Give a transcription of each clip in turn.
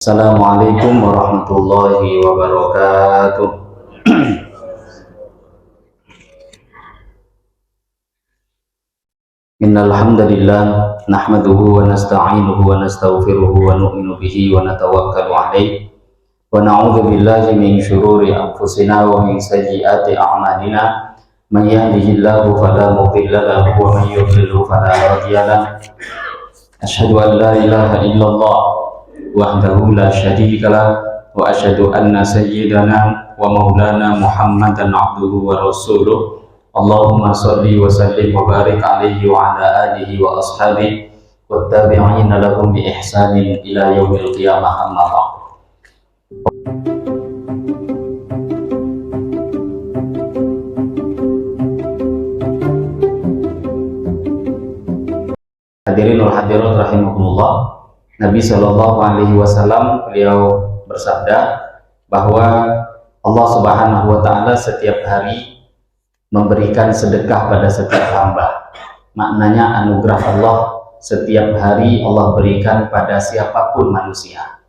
Assalamualaikum warahmatullahi wabarakatuh. Innal hamdalillah nahmaduhu wa nasta'inuhu wa nastaghfiruhu wa nu'minu bihi wa natawakkalu 'alaihi wa na'udzu billahi min syururi anfusina wa min sayyiati a'malina. Man yahdihillahu fala mudilla lahu wa man yudlil fala hadiya lahu. Asyhadu an la ilaha illallah wahdahu la syarika lah wa asyhadu anna sayyidana wa maulana Muhammadan abduhu wa rasuluh. Allahumma shalli wa sallim wa barik alaihi wa ala alihi wa ashabihi wa tabi'ina lahum bi ihsanin ila yaumil qiyamah, amma ba'd. Hadirin wal hadirat rahimakumullah. Nabi Shallallahu Alaihi Wasallam beliau bersabda bahwa Allah Subhanahu Wa Taala setiap hari memberikan sedekah pada setiap hamba. Maknanya anugerah Allah setiap hari Allah berikan pada siapapun manusia.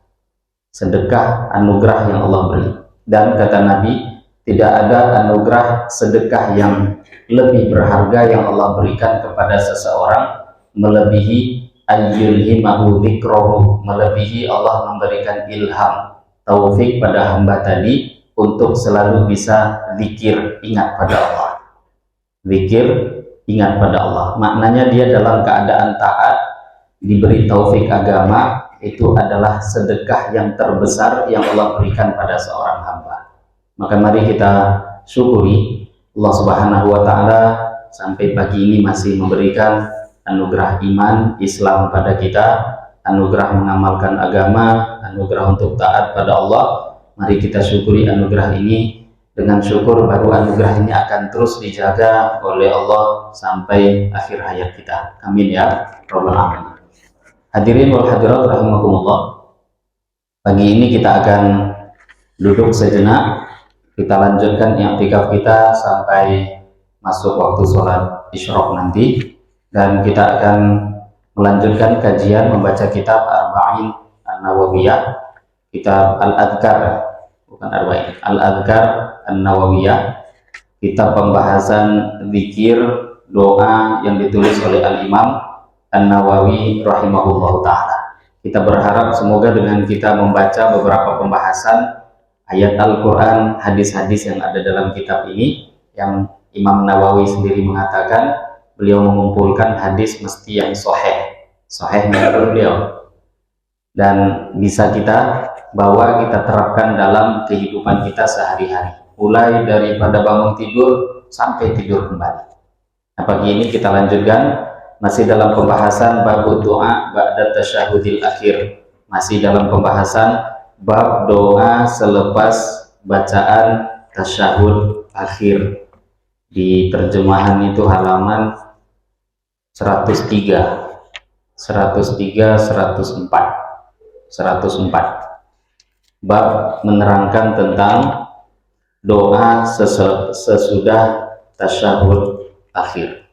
Sedekah anugerah yang Allah beri. Dan kata Nabi, tidak ada anugerah sedekah yang lebih berharga yang Allah berikan kepada seseorang melebihi ayyulhimahu dzikruhu, melebihi Allah memberikan ilham, taufik pada hamba tadi untuk selalu bisa zikir, ingat pada Allah. Zikir, ingat pada Allah. Maknanya dia dalam keadaan taat, diberi taufik agama, itu adalah sedekah yang terbesar yang Allah berikan pada seorang hamba. Maka mari kita syukuri Allah Subhanahu wa Ta'ala sampai pagi ini masih memberikan anugerah iman Islam pada kita, anugerah mengamalkan agama, anugerah untuk taat pada Allah. Mari kita syukuri anugerah ini. Dengan syukur baru anugerah ini akan terus dijaga oleh Allah sampai akhir hayat kita. Amin ya rabbal alamin. Hadirin wal hadirat rahimakumullah. Pagi ini kita akan duduk sejenak. Kita lanjutkan i'tikaf kita sampai masuk waktu sholat isyraq nanti. Dan kita akan melanjutkan kajian membaca kitab Arba'in An-Nawawiyah, kitab Al-Adhkar, bukan Arba'in, Al-Adhkar An-Nawawiyah, kitab pembahasan zikir, doa yang ditulis oleh Al-Imam An-Nawawi rahimahullah ta'ala. Kita berharap semoga dengan kita membaca beberapa pembahasan ayat Al-Quran, hadis-hadis yang ada dalam kitab ini, yang Imam Nawawi sendiri mengatakan beliau mengumpulkan hadis mesti yang sahih menurut beliau, dan bisa kita bawa, kita terapkan dalam kehidupan kita sehari-hari, mulai daripada bangun tidur sampai tidur kembali. Nah, pagi ini kita lanjutkan masih dalam pembahasan bab doa ba'da tasyahudil akhir, masih dalam pembahasan bab doa selepas bacaan tasyahud akhir. Di terjemahan itu halaman 103, 104. Bab menerangkan tentang doa sesudah tasyahud akhir.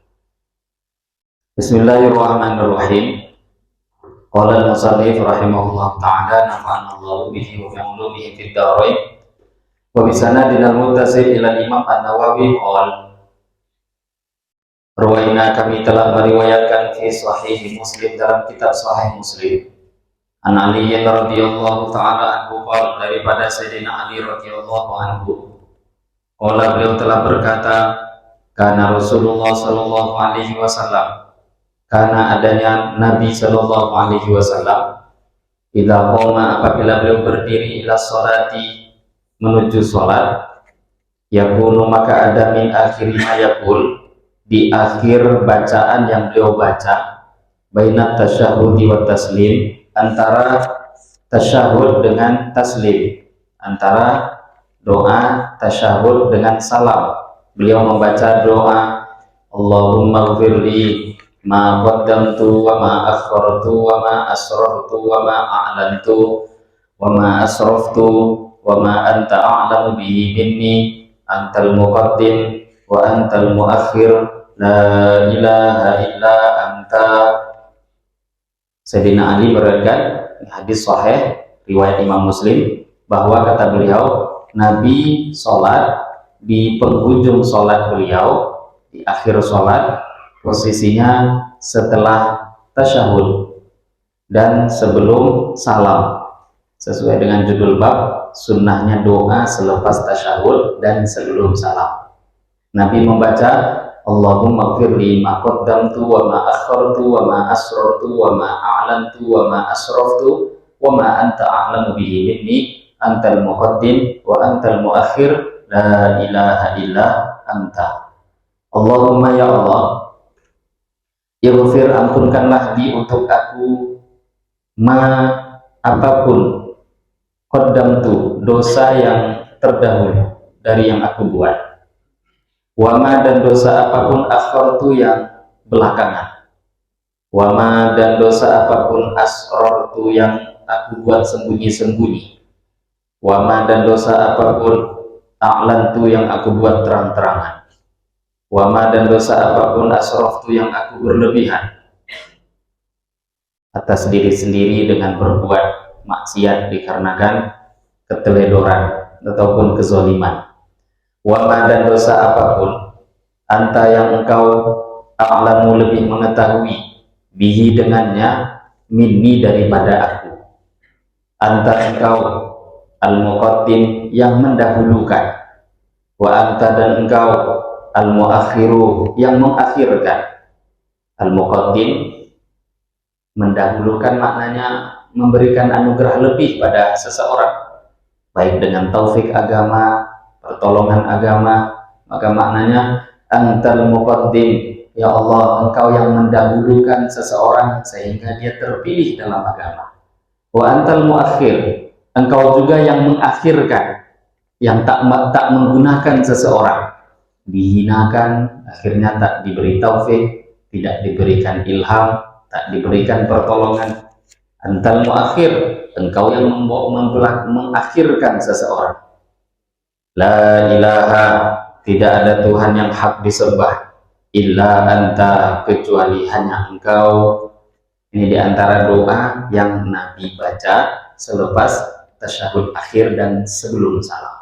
Bismillahirrahmanirrahim. Qala al-musannif rahimahullah ta'ala nafa'anallahu bihi wa bi'ulumihi fid dharain wa bi sanadina al-muttasil ila Imam An-Nawawi qala Ruwaina, kami telah meriwayatkan fi sahih Muslim, dalam kitab sahih Muslim, an Ali radhiyallahu ta'ala anhu qala, daripada Sayyidina Ali radhiyallahu anhu qala, beliau telah berkata, kana Rasulullah sallallahu alaihi wasallam, karena adanya Nabi sallallahu alaihi wasallam, idza qoma, apabila beliau berdiri, ila sholati, menuju salat, yakunu, maka ada min akhirnya yakul, di akhir bacaan yang beliau baca, bainat tasyahudi wa taslim, antara tasyahud dengan taslim, antara doa tasyahud dengan salam, beliau membaca doa Allahumma ighfirli ma qaddamtu wa ma akhartu wa ma asrartu wa ma a'lantu wa ma asraftu wa ma anta a'lamu bihi minni, antal muqaddim wa antal muakhir, la ilaha illa anta. Sayyidina Ali meriwayatkan hadis sahih riwayat Imam Muslim, bahwa kata beliau, Nabi sholat di penghujung sholat beliau, di akhir sholat, posisinya setelah tasyahud dan sebelum salam. Sesuai dengan judul bab, sunnahnya doa selepas tasyahud dan sebelum salam. Nabi membaca, Allahumma gfirli ma qaddamtu wa ma akhartu wa ma asrartu wa ma a'lantu wa ma asraftu wa ma anta a'lamu bihi minni antal muqaddim wa antal muakhir la ilaha illa anta. Allahumma ya Allah, ighfir, ampunkanlah di untuk aku ma apapun qaddamtu, dosa yang terdahulu dari yang aku buat, wama dan dosa apapun akhartu yang belakangan, wama dan dosa apapun asrartu yang aku buat sembunyi-sembunyi, wama dan dosa apapun a'lantu yang aku buat terang-terangan, wama dan dosa apapun asraftu yang aku berlebihan atas diri sendiri dengan berbuat maksiat dikarenakan keteledoran ataupun kezaliman. Wama dan dosa apapun anta yang engkau a'lamu lebih mengetahui bihi dengannya minni daripada aku, anta engkau al-muqaddim yang mendahulukan, wa anta dan engkau al-muakhiru yang mengakhirkan. Al-muqaddim mendahulukan maknanya memberikan anugerah lebih pada seseorang, baik dengan taufik agama, pertolongan agama, maka maknanya antal muqaddim, ya Allah, engkau yang mendahulukan seseorang sehingga dia terpilih dalam agama. Wa antal muakhir, engkau juga yang mengakhirkan, yang tak menggunakan seseorang, dihinakan, akhirnya tak diberi taufik, tidak diberikan ilham, tak diberikan pertolongan. Antal muakhir, engkau yang mengakhirkan seseorang. La ilaha, tidak ada Tuhan yang hak disembah, illa anta, kecuali hanya engkau. Ini diantara doa yang Nabi baca selepas tasyahud akhir dan sebelum salam.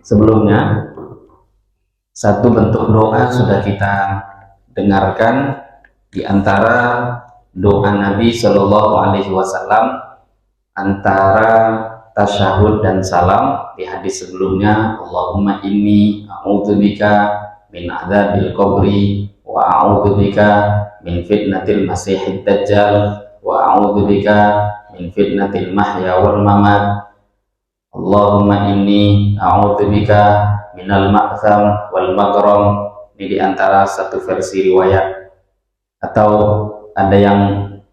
Sebelumnya, satu bentuk doa sudah kita dengarkan di antara doa Nabi Shallallahu Alaihi Wasallam antara tasyahud dan salam di hadis sebelumnya. Allahumma inni a'udzubika min adzabil qabri wa a'udzubika min fitnatil masiihid dajjal wa a'udzubika min fitnatil mahya wal mamat. Allahumma inni a'udzubika minal ma'tham wal maghram. Ini diantara satu versi riwayat, atau ada yang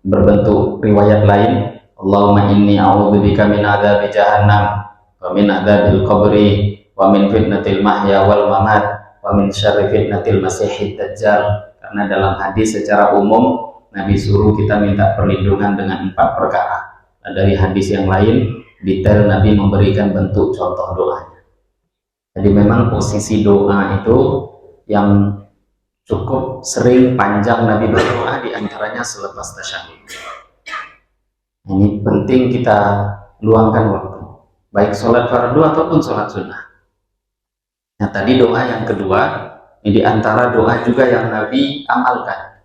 berbentuk riwayat lain, Allahumma inni a'udzubika min adzabi jahannam wa min adzabil qabri wa min fitnatil mahya wal mamat wa min syarri fitnatil masiihid dajjal. Karena dalam hadis secara umum Nabi suruh kita minta perlindungan dengan 4 perkara. Nah, dari hadis yang lain detail Nabi memberikan bentuk contoh doanya. Jadi memang posisi doa itu yang cukup sering panjang Nabi berdoa, diantaranya selepas tasyahud. Ini penting kita luangkan waktu, baik sholat fardu ataupun sholat sunnah. Nah, tadi doa yang kedua, ini diantara doa juga yang Nabi amalkan,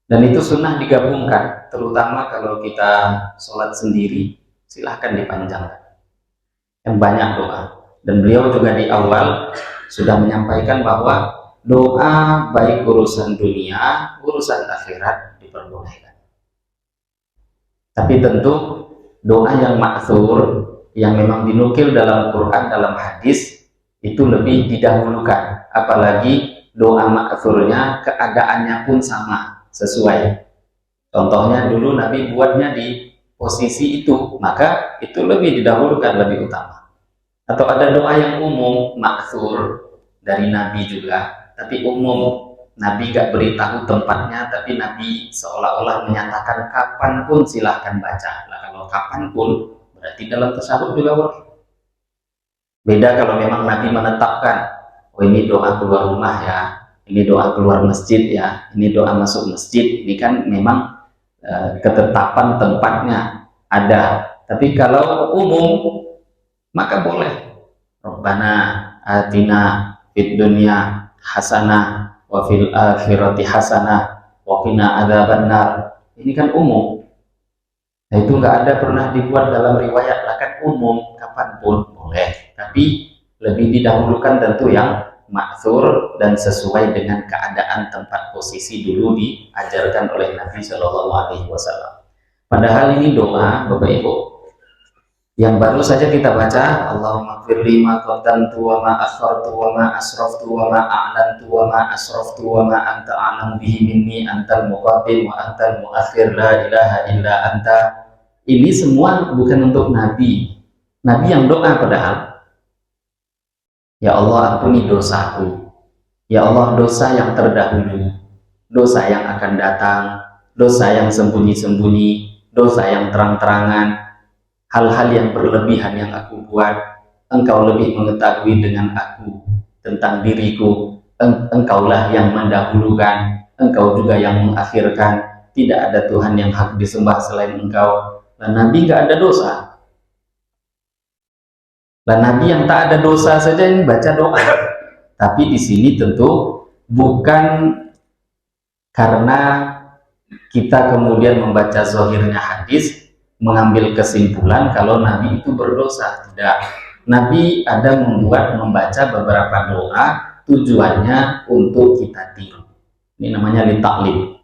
dan itu sunnah digabungkan, terutama kalau kita sholat sendiri, silahkan dipanjangkan. Yang banyak doa, dan beliau juga di awal sudah menyampaikan bahwa doa baik urusan dunia, urusan akhirat diperbolehkan. Tapi tentu doa yang ma'thur, yang memang dinukil dalam Quran, dalam hadis, itu lebih didahulukan. Apalagi doa ma'thurnya keadaannya pun sama, sesuai. Contohnya dulu Nabi buatnya di posisi itu, maka itu lebih didahulukan, lebih utama. Atau ada doa yang umum, ma'thur, dari Nabi juga, tapi umum, Nabi gak beritahu tempatnya, tapi Nabi seolah-olah menyatakan kapan pun silahkan baca. Nah, kalau kapan pun berarti dalam tasyahud juga boleh. Beda kalau memang Nabi menetapkan, oh ini doa keluar rumah ya, ini doa keluar masjid ya, ini doa masuk masjid. Ini kan memang ketetapan tempatnya. ada. Tapi kalau umum maka boleh. Rabbana atina fid dunya hasanah wa fil akhirati hasanah wa qina adzabannar. Ini kan umum. Nah, itu nggak ada pernah dibuat dalam riwayat, lah kan umum, kapanpun boleh. Tapi lebih didahulukan tentu yang maksur dan sesuai dengan keadaan tempat posisi dulu diajarkan oleh Nabi Shallallahu Alaihi Wasallam. Padahal ini doa, Bapak Ibu, yang baru saja kita baca, Allahumma firli ma qaddamtu wa ma akhartu wa ma asraftu wa ma a'lantu wa ma asraftu wa ma anta a'lamu bihi minni antal muqaddim wa antal muakhir la ilaha illa anta. Ini semua bukan untuk Nabi. Nabi yang doa padahal. Ya Allah, ampuni dosaku. Ya Allah, dosa yang terdahulu, dosa yang akan datang, dosa yang sembunyi-sembunyi, dosa yang terang-terangan, hal-hal yang berlebihan yang aku buat. Engkau lebih mengetahui dengan aku tentang diriku. Engkaulah yang mendahulukan, Engkau juga yang mengakhirkan. Tidak ada Tuhan yang hak disembah selain Engkau. Dan Nabi nggak ada dosa. Dan Nabi yang tak ada dosa saja ini baca doa. Tapi di sini tentu bukan karena kita kemudian membaca zahirnya hadis mengambil kesimpulan kalau Nabi itu berdosa. Tidak. Nabi ada membaca beberapa doa tujuannya untuk kita tiru. Ini namanya litaklim.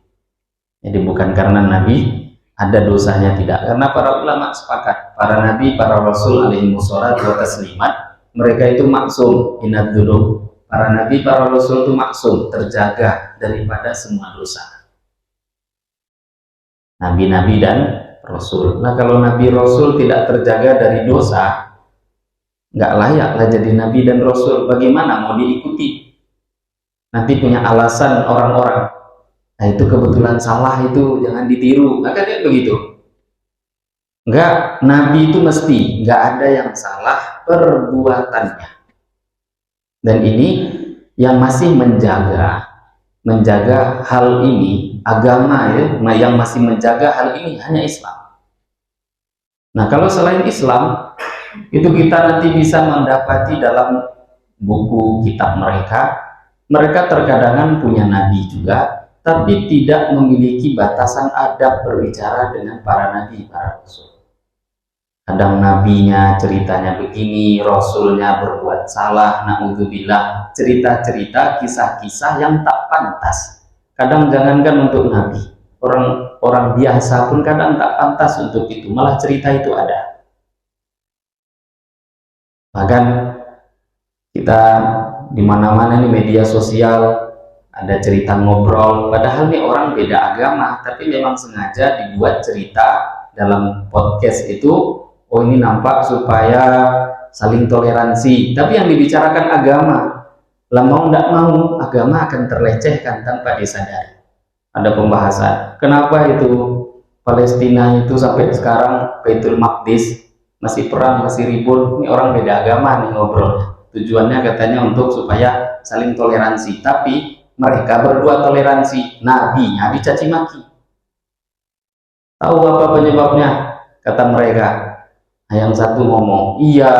Jadi bukan karena Nabi ada dosanya, tidak. Karena para ulama sepakat, para nabi, para rasul alaihi wassalatu wa taslimat, mereka itu maksum inad dzunub. Para nabi, para rasul itu maksum, terjaga daripada semua dosa. Nabi-nabi dan rasul. Nah, kalau nabi rasul tidak terjaga dari dosa, nggak layaklah jadi nabi dan rasul. Bagaimana mau diikuti? Nanti punya alasan orang-orang. Nah, itu kebetulan salah, itu jangan ditiru. Nah, kan begitu. Enggak, Nabi itu mesti nggak ada yang salah perbuatannya. Dan ini yang masih menjaga hal ini, agama ya, yang masih menjaga hal ini hanya Islam. Nah, kalau selain Islam, itu kita nanti bisa mendapati dalam buku kitab mereka terkadang punya Nabi juga, tapi tidak memiliki batasan adab berbicara dengan para nabi, para rasul. Kadang nabinya ceritanya begini, rasulnya berbuat salah, na'udzubillah, cerita-cerita, kisah-kisah yang tak pantas. Kadang jangankan untuk nabi, orang biasa pun kadang tak pantas untuk itu, malah cerita itu ada. Bahkan kita di mana-mana nih media sosial ada cerita ngobrol, padahal nih orang beda agama, tapi memang sengaja dibuat cerita dalam podcast itu. Oh, ini nampak supaya saling toleransi, tapi yang dibicarakan agama. Lah mau tidak mau, agama akan terlecehkan tanpa disadari. Ada pembahasan, kenapa itu Palestina itu sampai sekarang Baitul Maqdis masih perang, masih ribut. Ini orang beda agama nih ngobrolnya. Tujuannya katanya untuk supaya saling toleransi, tapi mereka berdua toleransi, nabinya dicaci maki. Tahu apa penyebabnya? Kata mereka. Nah, yang satu ngomong, iya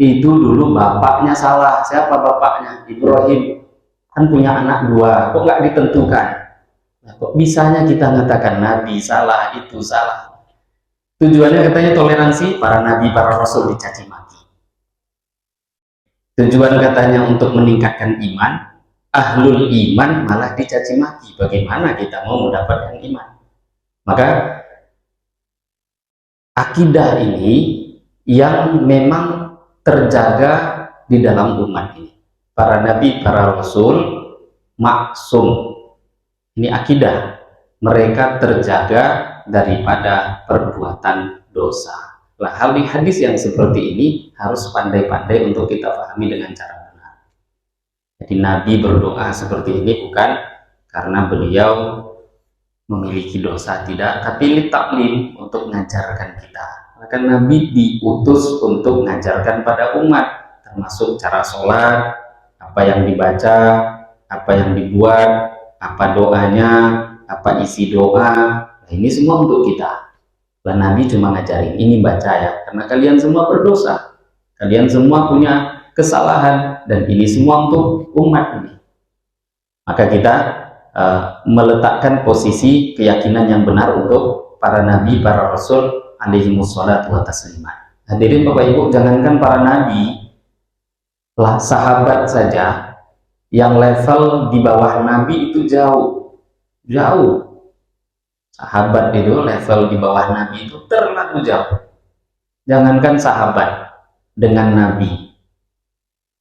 itu dulu bapaknya salah. Siapa bapaknya? Ibrahim. Kan punya anak dua, kok nggak ditentukan? Nah, kok bisanya kita mengatakan nabi salah, itu salah? Tujuannya katanya toleransi, para nabi, para rasul dicaci maki. Tujuan katanya untuk meningkatkan iman, ahlul iman malah dicaci maki. Bagaimana kita mau mendapatkan iman? Maka akidah ini yang memang terjaga di dalam umat ini. Para nabi, para rasul maksum. Ini akidah. Mereka terjaga daripada perbuatan dosa. Nah, hal hadis yang seperti ini harus pandai-pandai untuk kita pahami dengan cara benar. Jadi Nabi berdoa seperti ini bukan karena beliau memiliki dosa, tidak, tapi litaklim, untuk mengajarkan kita. Maka Nabi diutus untuk mengajarkan pada umat, termasuk cara sholat, apa yang dibaca, apa yang dibuat, apa doanya, apa isi doa. Nah, ini semua untuk kita. Lah Nabi cuma ngajarin ini baca ya, karena kalian semua berdosa, kalian semua punya kesalahan, dan ini semua untuk umat ini. Maka kita meletakkan posisi keyakinan yang benar untuk para nabi, para rasul alaihi wassalatu wa taslimat. Hadirin Bapak Ibu, jangankan para nabi, lah sahabat saja yang level di bawah nabi itu jauh. Sahabat itu level di bawah nabi itu terlalu jauh. Jangankan sahabat dengan nabi,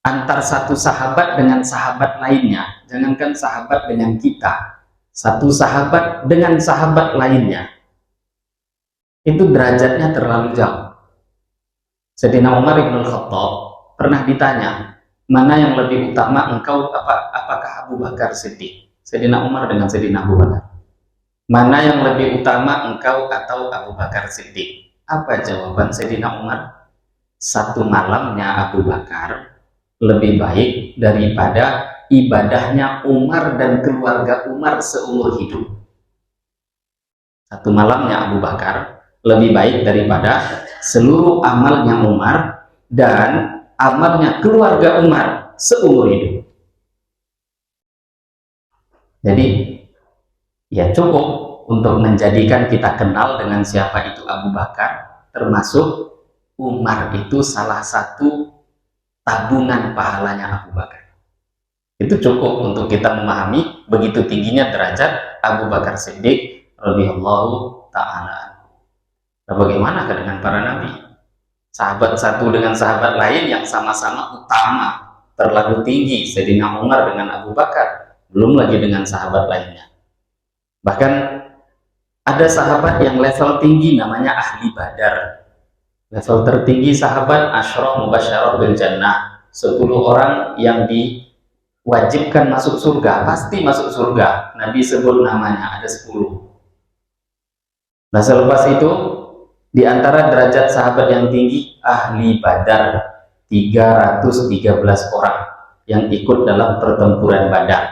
antar satu sahabat dengan sahabat lainnya, jangankan sahabat dengan kita, satu sahabat dengan sahabat lainnya, itu derajatnya terlalu jauh. Sayyidina Umar bin Khattab pernah ditanya, mana yang lebih utama engkau, apakah Abu Bakar Siddiq? Sayyidina Umar dengan Sayyidina Abu Bakar, mana yang lebih utama engkau atau Abu Bakar Siddiq? Apa jawaban Sayyidina Umar? Satu malamnya Abu Bakar lebih baik daripada ibadahnya Umar dan keluarga Umar seumur hidup. Satu malamnya Abu Bakar lebih baik daripada seluruh amalnya Umar dan amalnya keluarga Umar seumur hidup. Jadi ya cukup untuk menjadikan kita kenal dengan siapa itu Abu Bakar, termasuk Umar itu salah satu tabungan pahalanya Abu Bakar. Itu cukup untuk kita memahami begitu tingginya derajat Abu Bakar Siddiq radhiyallahu ta'ala. Nah, bagaimana dengan para nabi? Sahabat satu dengan sahabat lain yang sama-sama utama, terlalu tinggi, Sayyidina Umar dengan Abu Bakar, belum lagi dengan sahabat lainnya. Bahkan ada sahabat yang level tinggi namanya ahli badar. Level tertinggi sahabat Asyra Mubasysyarah bil Jannah, 10 orang yang diwajibkan masuk surga, pasti masuk surga. Nabi sebut namanya, ada 10. Nah selepas itu, di antara derajat sahabat yang tinggi, ahli badar, 313 orang yang ikut dalam pertempuran Badar.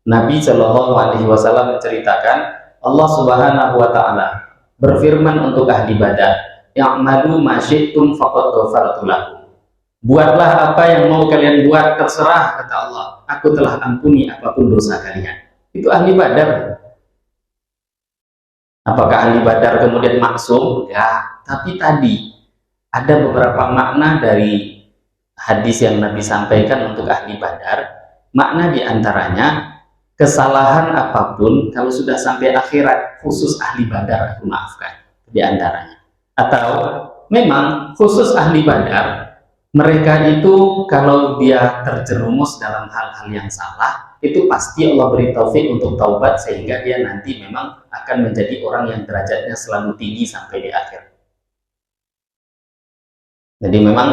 Nabi Shallallahu Alaihi Wasallam menceritakan, Allah Subhanahu Wa Taala berfirman untuk ahli badar, ya'malu ma syi'tum faqad ghafartu lakum. Buatlah apa yang mau kalian buat, terserah, kata Allah, aku telah ampuni apapun dosa kalian. Itu ahli badar. Apakah ahli badar kemudian maksum? Ya, tapi tadi ada beberapa makna dari hadis yang Nabi sampaikan untuk ahli badar. Makna diantaranya, kesalahan apapun kalau sudah sampai akhirat, khusus ahli badar aku maafkan, diantaranya. Atau memang khusus ahli badar, mereka itu kalau dia terjerumus dalam hal-hal yang salah, itu pasti Allah beri taufik untuk taubat, sehingga dia nanti memang akan menjadi orang yang derajatnya selalu tinggi sampai di akhir. Jadi memang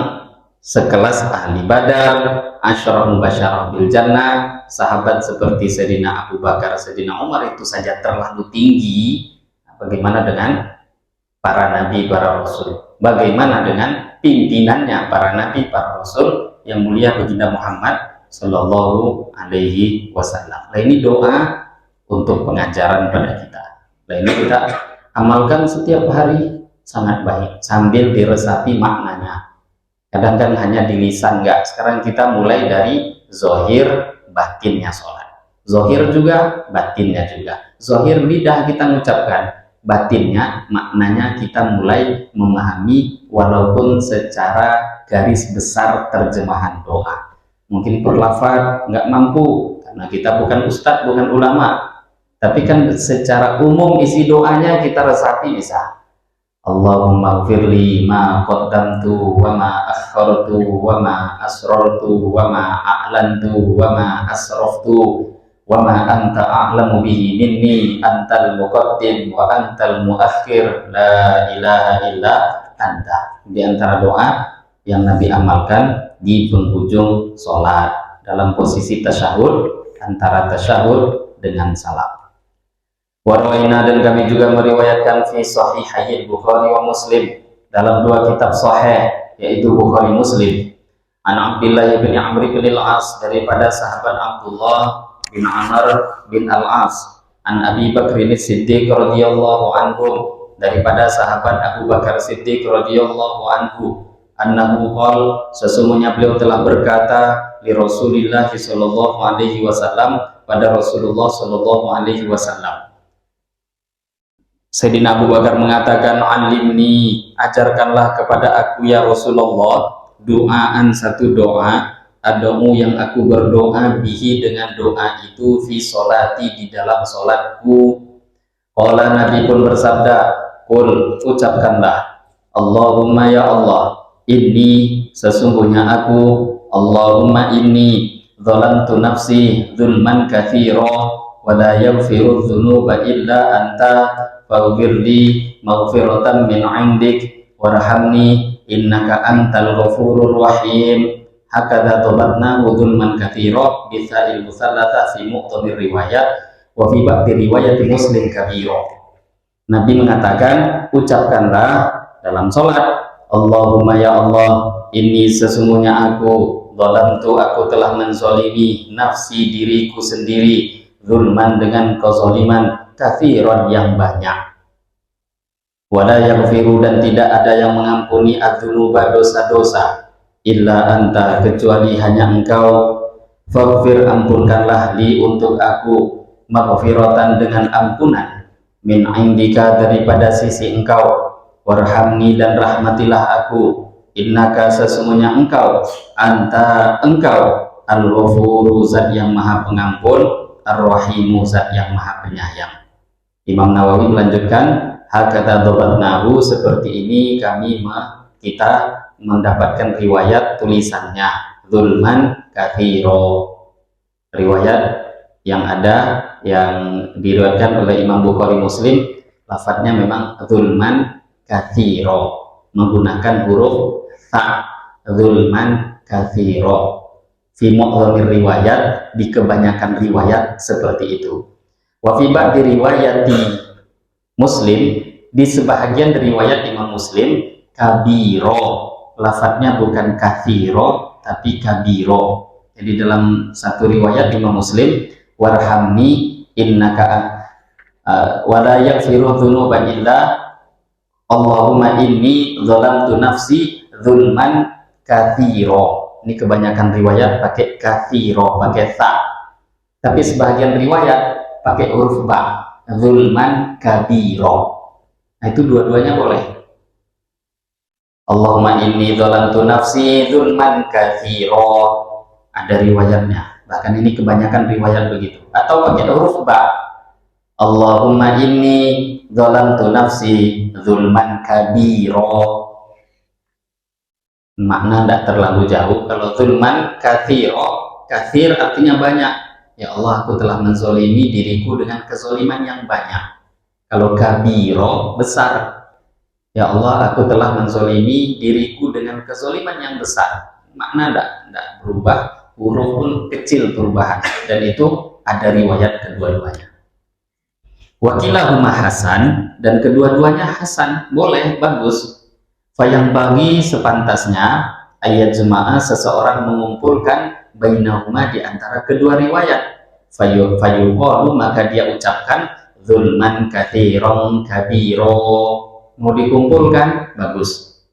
sekelas ahli badar, Asyra Mubasysyarah bil Jannah, sahabat seperti Sayyidina Abu Bakar, Sayyidina Umar itu saja terlalu tinggi. Bagaimana dengan para nabi, para rasul? Bagaimana dengan pimpinannya para nabi, para rasul yang mulia baginda Muhammad Sallallahu Alaihi Wasallam? Nah ini doa untuk pengajaran pada kita. Nah ini kita amalkan setiap hari, sangat baik, sambil diresapi maknanya. Kadang kan hanya di lisan, enggak. Sekarang kita mulai dari zohir, batinnya sholat. Zohir juga, batinnya juga. Zohir lidah kita mengucapkan, batinnya, maknanya kita mulai memahami walaupun secara garis besar terjemahan doa. Mungkin per lafaz nggak mampu karena kita bukan ustadz, bukan ulama, tapi kan secara umum isi doanya kita resapi bisa. Allahumma gfirli ma qaddamtu wa ma akhartu wa ma asrartu wa ma a'lantu wa ma asraftu wa ma anta a'lamu bihi minni antal muqaddim wa antal muakhir la ilaha illa anta. Di antara doa yang Nabi amalkan di penghujung sholat dalam posisi tasyahud, antara tasyahud dengan salam. Warawaina, dan kami juga meriwayatkan fi sahihai Bukhari wa Muslim, dalam dua kitab sahih yaitu Bukhari Muslim, an Abdullah bin Amr bin al-As, daripada sahabat Abdullah bin Amr bin al-As, an Abi Bakr Siddiq radhiyallahu anhu, daripada sahabat Abu Bakar Siddiq radhiyallahu anhu, annahu qol, sesungguhnya beliau telah berkata li Rasulillah sallallahu alaihi wasallam, pada Rasulullah sallallahu alaihi wasallam. Sayyidina Abu Bakar mengatakan, alimni, ajarkanlah kepada aku ya Rasulullah, doaan, satu doa, ad'u yang aku berdoa bihi, dengan doa itu, fi sholati, di dalam sholatku. Qala, Nabi pun bersabda, qul, ucapkanlah, Allahumma ya Allah, inni, sesungguhnya aku, Allahumma inni zalamtu nafsi zulman katsira wa la yaghfiru dzunuba illa anta faghfirli maghfiratan min 'indik warhamni innaka antal ghafurur rahim. Hakadha dhabatna zulman katsira bisa'il musallata fi muqtadir riwayat wa fi ba'di riwayat Muslim kabira. Nabi mengatakan, ucapkanlah dalam sholat, Allahumma ya Allah, ini sesungguhnya aku, zalamtu, aku telah menzalimi nafsi, diriku sendiri, zulman, dengan kezaliman, katsiran, yang banyak, wala yaghfiru, dan tidak ada yang mengampuni, adzunuba, dosa-dosa, illa anta, kecuali hanya engkau, faghfir, ampunkanlah, li, untuk aku, maghfiratan, dengan ampunan, min indika, daripada sisi engkau, warhamni, dan rahmatilah aku, innaka, sesungguhnya engkau, anta, engkau, al-ghafuru, zat yang maha pengampun, ar-rahimu, zat yang maha penyayang. Imam Nawawi melanjutkan, hakata dhabatnahu, seperti ini kita mendapatkan riwayat tulisannya, zulman katsiro. Riwayat yang ada, yang diriwayatkan oleh Imam Bukhari Muslim, lafadznya memang zulman katsiro, menggunakan huruf ta, zulman katsiro. Fi mu'dhamir riwayat, di kebanyakan riwayat seperti itu. Wa fi ba'di riwayati Muslim, di sebahagian riwayat Imam Muslim, kabiro, lafadznya bukan katsiro tapi kabiro. Jadi dalam satu riwayat Imam Muslim, warhamni innaka wala yaghfiru dzunuba illa Allahumma inni zalamtu nafsi zulman katsiro. Ini kebanyakan riwayat pakai katsiro, pakai ta. Tapi sebagian riwayat pakai huruf ba, zulman kabiro. Nah, itu dua-duanya boleh. Allahumma inni zalamtu nafsi zulman katsiro. Ada riwayatnya. Bahkan ini kebanyakan riwayat begitu. Atau pakai huruf ba. Allahumma inni zalamtu nafsi zulman kabiro. Makna tidak terlalu jauh. Kalau zulman katsiro, katsir artinya banyak. Ya Allah, aku telah menzolimi diriku dengan kezoliman yang banyak. Kalau kabiro, besar. Ya Allah, aku telah menzolimi diriku dengan kezoliman yang besar. Makna tidak berubah, huruf pun kecil perubahan. Dan itu ada riwayat kedua-duanya. Wakilahuma hasan, dan kedua-duanya hasan, boleh, bagus. Fayang bagi, sepantasnya ayat jemaah seseorang mengumpulkan bainahuma, di antara kedua riwayat. Fayuqalu, maka dia ucapkan zulman katsiran kabiro. Mau dikumpulkan, bagus.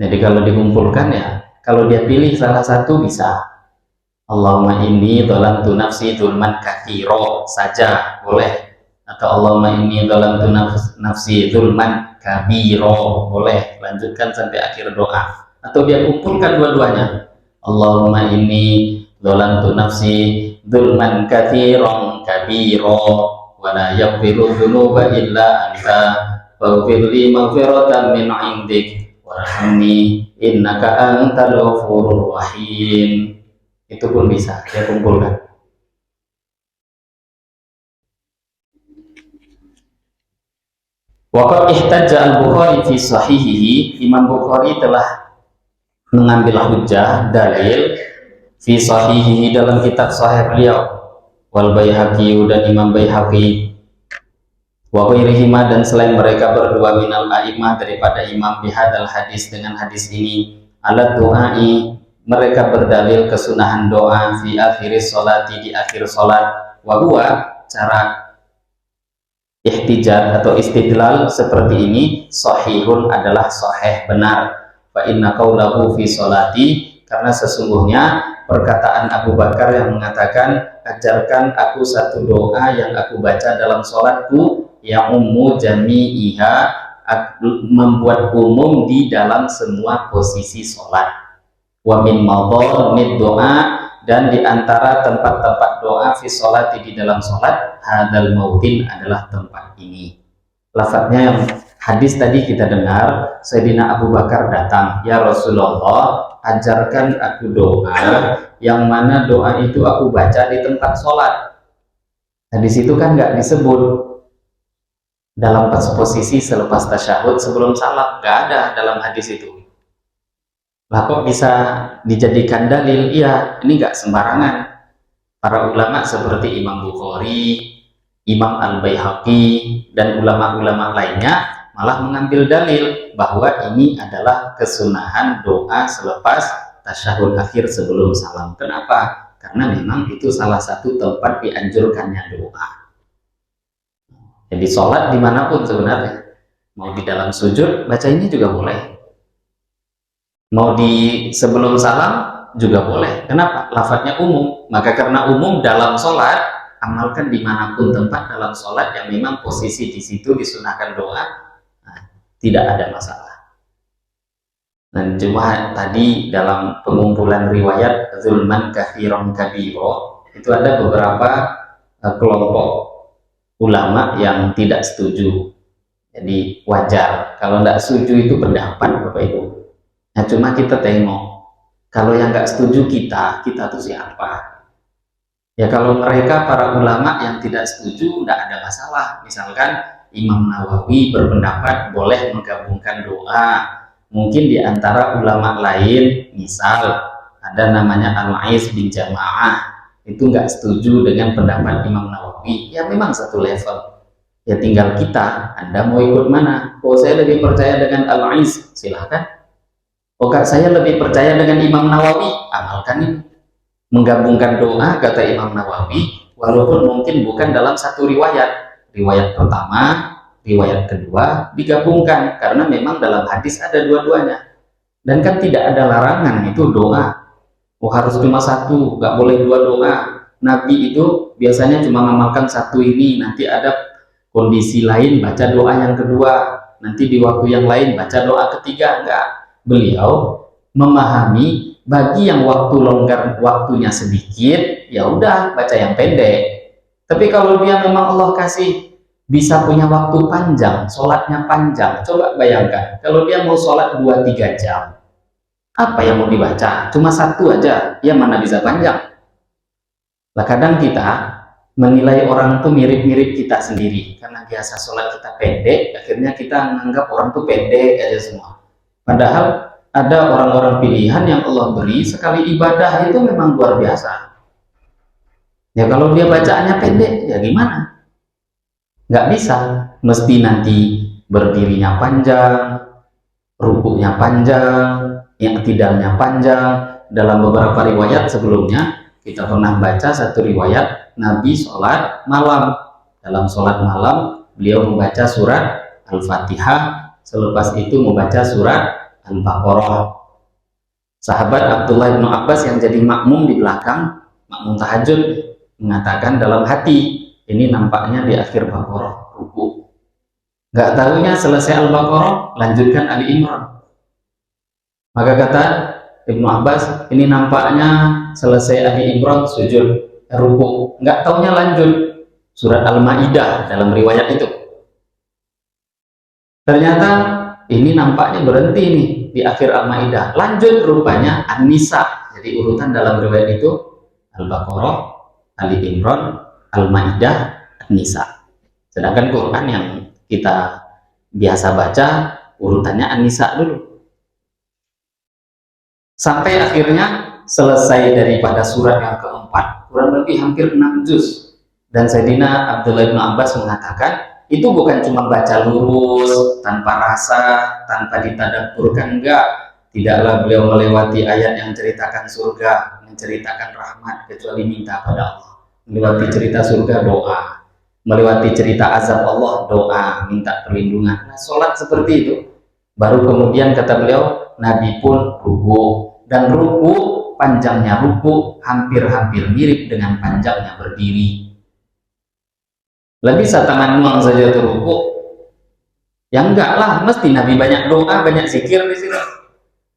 Jadi kalau dikumpulkan, ya kalau dia pilih salah satu bisa. Allahumma inni zalamtu nafsi zulman katsiro saja boleh. Atau Allahumma inni zalamtu nafsi zulman kabiro, boleh. Lanjutkan sampai akhir doa. Atau dia kumpulkan dua-duanya. Allahumma inni zalamtu nafsi zulman katsiran kabiro wa la yaghfiru dzunuba illa anta faghfirli maghfiratan min 'indik warhamni innaka antal ghafurur rahim. Itu pun bisa dia kumpulkan. Waqad ihtajja al-Bukhari fi sahihihi, Imam Bukhari telah mengambil hujjah, dalil fi sahihihi, dalam kitab sahih beliau, wal Baihaqi, dan Imam Baihaqi, wa ghairihima, dan selain mereka berdua, minal a'imah, daripada imam, bihadal hadis, dengan hadis ini, alat du'ai, mereka berdalil kesunahan doa, fi akhiris sholati, di akhir sholat, wa huwa, cara ihtijaj atau istidlal seperti ini sahihun adalah sahih benar. Fa inna qaulahu fi sholati, karena sesungguhnya perkataan Abu Bakar yang mengatakan ajarkan aku satu doa yang aku baca dalam sholatku yang ummu jami'iha, membuat umum di dalam semua posisi sholat. Wa min madhanid doa, dan di antara tempat-tempat doa fi sholati di dalam sholat hadal mautin adalah tempat ini. Lafadznya yang hadis tadi kita dengar, Sayyidina Abu Bakar datang, ya Rasulullah, ajarkan aku doa yang mana doa itu aku baca di tempat sholat. Nah di situ kan nggak disebut dalam posisi selepas tasyahud sebelum salam, nggak ada dalam hadis itu. Lah kok bisa dijadikan dalil? Iya, ini nggak sembarangan. Para ulama seperti Imam Bukhari, Imam Al-Baihaqi, dan ulama-ulama lainnya malah mengambil dalil bahwa ini adalah kesunahan doa selepas tasyahud akhir sebelum salam. Kenapa? Karena memang itu salah satu tempat dianjurkannya doa. Jadi sholat dimanapun sebenarnya, mau di dalam sujud baca ini juga boleh, mau di sebelum salam juga boleh. Kenapa? Lafadznya umum. Maka karena umum dalam sholat, amalkan dimanapun tempat dalam sholat yang memang posisi di situ disunahkan doa, nah, tidak ada masalah. Dan cuma tadi dalam pengumpulan riwayat zulman kathiron kabiro itu ada beberapa kelompok ulama yang tidak setuju. Jadi wajar kalau tidak setuju, itu pendapat Bapak Ibu. Nah cuma kita tengok, kalau yang nggak setuju kita tuh siapa? Ya kalau mereka para ulama yang tidak setuju tidak ada masalah. Misalkan Imam Nawawi berpendapat boleh menggabungkan doa. Mungkin di antara ulama lain, misal ada namanya Al-Ais bin Jamaah, itu nggak setuju dengan pendapat Imam Nawawi. Ya memang satu level. Ya tinggal kita, Anda mau ikut mana? Oh saya lebih percaya dengan Al-Ais, silahkan. Oh kak, saya lebih percaya dengan Imam Nawawi, amalkan ini. Menggabungkan doa, kata Imam Nawawi, walaupun mungkin bukan dalam satu riwayat. Riwayat pertama, riwayat kedua digabungkan, karena memang dalam hadis ada dua-duanya. Dan kan tidak ada larangan itu doa. Oh harus cuma satu, nggak boleh dua doa. Nabi itu biasanya cuma mengamalkan satu ini, nanti ada kondisi lain baca doa yang kedua, nanti di waktu yang lain baca doa ketiga. Enggak, beliau memahami bagi yang waktu longgar, waktunya sedikit, ya udah baca yang pendek. Tapi kalau dia memang Allah kasih bisa punya waktu panjang, sholatnya panjang, coba bayangkan kalau dia mau sholat 2-3 jam, apa yang mau dibaca? Cuma satu aja, ya mana bisa panjang. Lah kadang kita menilai orang tuh mirip-mirip kita sendiri, karena biasa sholat kita pendek, akhirnya kita menganggap orang tuh pendek aja semua. Padahal ada orang-orang pilihan yang Allah beri, sekali ibadah itu memang luar biasa. Ya kalau dia bacaannya pendek, ya gimana? Nggak bisa, mesti nanti berdirinya panjang, rukuknya panjang, yang tidalnya panjang. Dalam beberapa riwayat sebelumnya kita pernah baca satu riwayat Nabi sholat malam. Dalam sholat malam beliau membaca surat Al-Fatihah, selepas itu membaca surat Al-Baqarah. Sahabat Abdullah bin Abbas yang jadi makmum di belakang, makmum tahajud, mengatakan dalam hati, ini nampaknya di akhir Baqarah ruku. Nggak tahunya selesai Al-Baqarah lanjutkan Ali Imran. Maka kata Ibnu Abbas, ini nampaknya selesai Ali Imran sujud ruku. Nggak tahunya lanjut surat Al-Maidah dalam riwayat itu. Ternyata ini nampaknya berhenti nih di akhir Al-Maidah. Lanjut rupanya An-Nisa. Jadi urutan dalam riwayat itu Al-Baqarah, Ali Imran, Al-Maidah, An-Nisa. Sedangkan Quran yang kita biasa baca urutannya An-Nisa dulu. Sampai akhirnya selesai daripada surat yang keempat, kurang lebih hampir 6 juz. Dan Sayyidina Abdullah bin Abbas mengatakan, itu bukan cuma baca lurus, tanpa rasa, tanpa ditadabburkan, enggak. Tidaklah beliau melewati ayat yang menceritakan surga, menceritakan rahmat, kecuali minta pada Allah. Melewati cerita surga, doa. melewati cerita azab Allah, doa, minta perlindungan. Nah, sholat seperti itu. Baru kemudian kata beliau, Nabi pun ruku, dan ruku, panjangnya ruku hampir-hampir mirip dengan panjangnya berdiri. Lebih tangan nuang saja tuh ruku. Ya enggak lah, mesti Nabi banyak doa, banyak zikir di sini.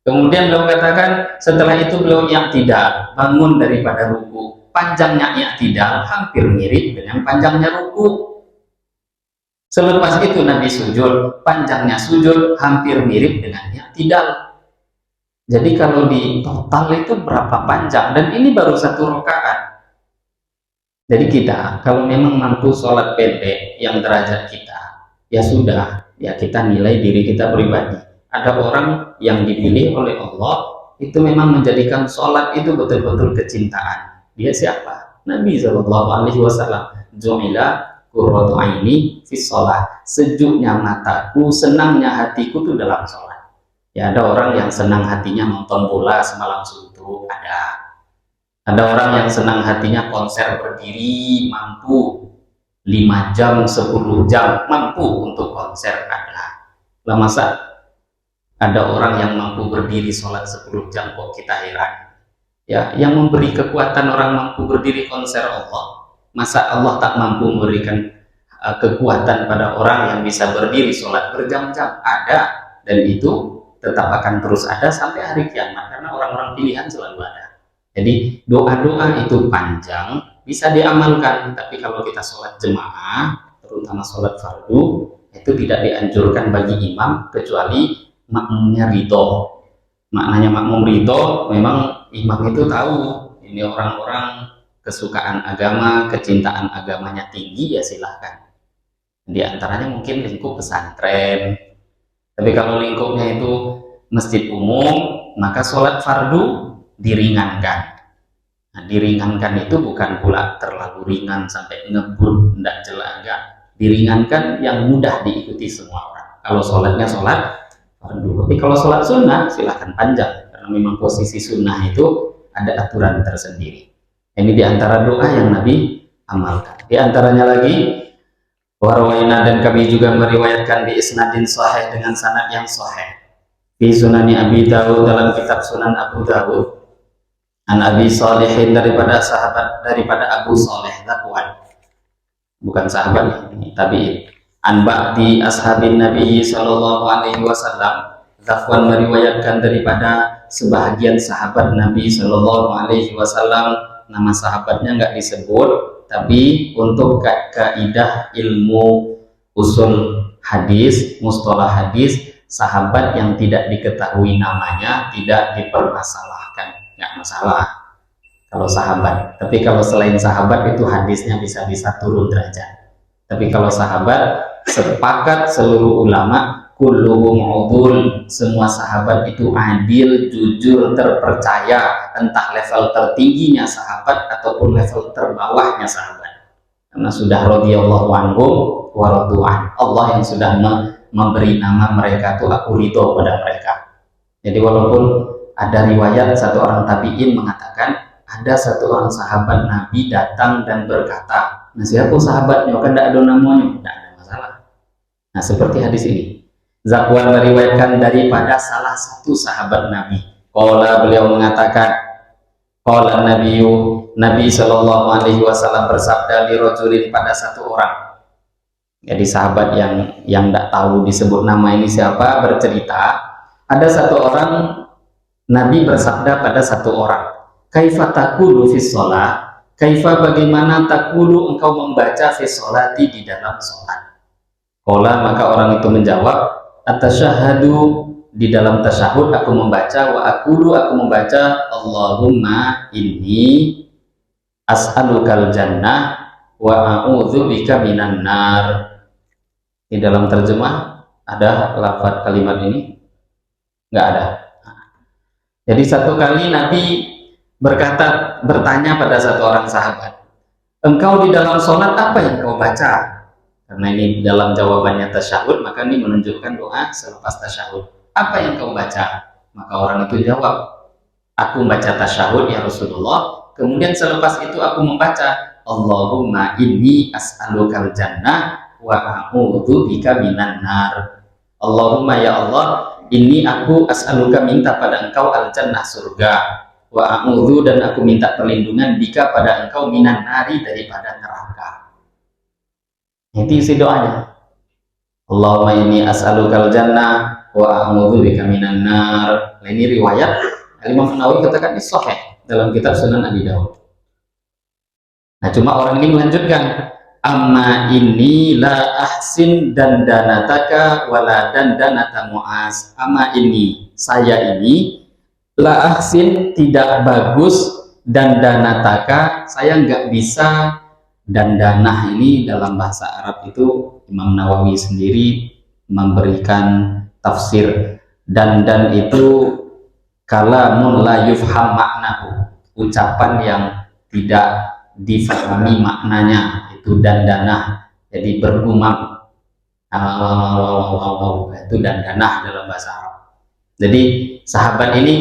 Kemudian beliau katakan, setelah itu beliau i'tidal, bangun daripada ruku. Panjangnya i'tidal hampir mirip dengan panjangnya ruku. Selepas itu Nabi sujud, panjangnya sujud hampir mirip dengan i'tidal. Jadi kalau di total itu berapa panjang, dan ini baru satu rakaat. Jadi kita kalau memang mampu sholat pendek yang derajat kita, ya sudah, ya kita nilai diri kita pribadi. Ada orang yang dipilih oleh Allah itu memang menjadikan sholat itu betul-betul kecintaan. Dia siapa? Nabi Shallallahu Alaihi Wasallam. Ju'ila qurratu aini fi sholat. Sejuknya mataku, senangnya hatiku itu dalam sholat. Ya ada orang yang senang hatinya nonton bola semalam suntuk, ada. Ada orang yang senang hatinya konser berdiri, mampu 5 jam, 10 jam, mampu untuk konser, ada. Lah masa ada orang yang mampu berdiri sholat 10 jam, kok kita heran. Ya, yang memberi kekuatan orang mampu berdiri konser Allah. Masa Allah tak mampu memberikan kekuatan pada orang yang bisa berdiri sholat berjam-jam? Ada, dan itu tetap akan terus ada sampai hari kiamat, karena orang-orang pilihan selalu ada. Jadi doa-doa itu panjang, bisa diamalkan, tapi kalau kita sholat jemaah, terutama sholat fardu, itu tidak dianjurkan bagi imam kecuali makmumnya ridho. Maknanya makmum ridho, memang imam itu tahu ini orang-orang kesukaan agama, kecintaan agamanya tinggi, ya silahkan. Di antaranya mungkin lingkup pesantren. Tapi kalau lingkupnya itu masjid umum, maka sholat fardu diringankan. Nah, diringankan itu bukan pula terlalu ringan sampai ngebut, tidak jelas, enggak. Diringankan yang mudah diikuti semua orang. Kalau sholatnya sholat fardu. Tapi kalau sholat sunnah silahkan panjang, karena memang posisi sunnah itu ada aturan tersendiri. Ini diantara doa yang Nabi amalkan. Di antaranya lagi, warwaina, dan kami juga meriwayatkan di isnadin sahih dengan sanad yang sahih. Di Sunani Abi Dawud, dalam kitab Sunan Abu Dawud, an Abi Salihin, daripada Abu Saleh Zakwan, bukan sahabat ini, tabi'in. An ba'di ashabin Nabi Sallallahu Alaihi Wasallam, Zakwan meriwayatkan daripada sebahagian sahabat Nabi Sallallahu Alaihi Wasallam. Nama sahabatnya nggak disebut, tapi untuk kaidah ilmu usul hadis, mustalah hadis, sahabat yang tidak diketahui namanya tidak dipermasalahkan, nggak masalah kalau sahabat. Tapi kalau selain sahabat itu hadisnya bisa turun derajat. Tapi kalau sahabat, sepakat seluruh ulama, kulluhum udul, semua sahabat itu adil, jujur, terpercaya, entah level tertingginya sahabat ataupun level terbawahnya sahabat, karena sudah radhiyallahu anhum wa radu'an. Allah yang sudah memberi nama mereka tuh aku ridho pada mereka. Jadi walaupun ada riwayat satu orang tabi'in mengatakan ada satu orang sahabat Nabi datang dan berkata, nah siapa sahabatnya, kan tidak ada namanya, tidak ada masalah. Nah seperti hadis ini, Zakwan meriwayatkan daripada salah satu sahabat Nabi. Qala, beliau mengatakan, qala Nabi Sallallahu Alaihi Wasallam bersabda li rajulin, pada satu orang. Jadi sahabat yang tidak tahu disebut nama ini siapa bercerita, ada satu orang, Nabi bersabda pada satu orang, kaifa taqulu fi sholat, kaifa, bagaimana taqulu engkau membaca fi sholati, di dalam sholat. Qala, maka orang itu menjawab, atasyahadu, di dalam tasyahud aku membaca, wa aqulu, aku membaca, Allahumma inni as'alukal jannah wa a'udzubika minan nar. Di dalam terjemah ada lafaz kalimat ini? Enggak ada. Jadi satu kali Nabi bertanya pada satu orang sahabat, engkau di dalam sholat apa yang kau baca? Karena ini dalam jawabannya tasyahud, maka ini menunjukkan doa selepas tasyahud. Apa yang kau baca? Maka orang itu jawab, aku membaca tasyahud ya Rasulullah, kemudian selepas itu aku membaca Allahumma inni as'alukal jannah wa a'udzu bika minan nar. Allahumma ya Allah, ini aku as'aluka minta pada engkau al jannah surga, wa a'udzu dan aku minta perlindungan bika pada engkau minan nari daripada neraka. Itu isi doanya. Allahumma inni as'alukal jannah wa a'udzu bika minan nar. Nah, ini riwayat Imam Nawawi katakan ini sahih dalam kitab Sunan Abi Dawud. Nah, cuma orang ini melanjutkan, amma ini la ahsin dan danataka wala dan danata Mu'az. Amma ini, saya ini la ahsin tidak bagus dan danataka, saya nggak bisa. Dan danah ini dalam bahasa Arab itu Imam Nawawi sendiri memberikan tafsir dan itu kalamun la yufham maknahu, ucapan yang tidak difahami maknanya, itu dandanah, jadi bergumam itu dandanah dalam bahasa Arab. Jadi sahabat ini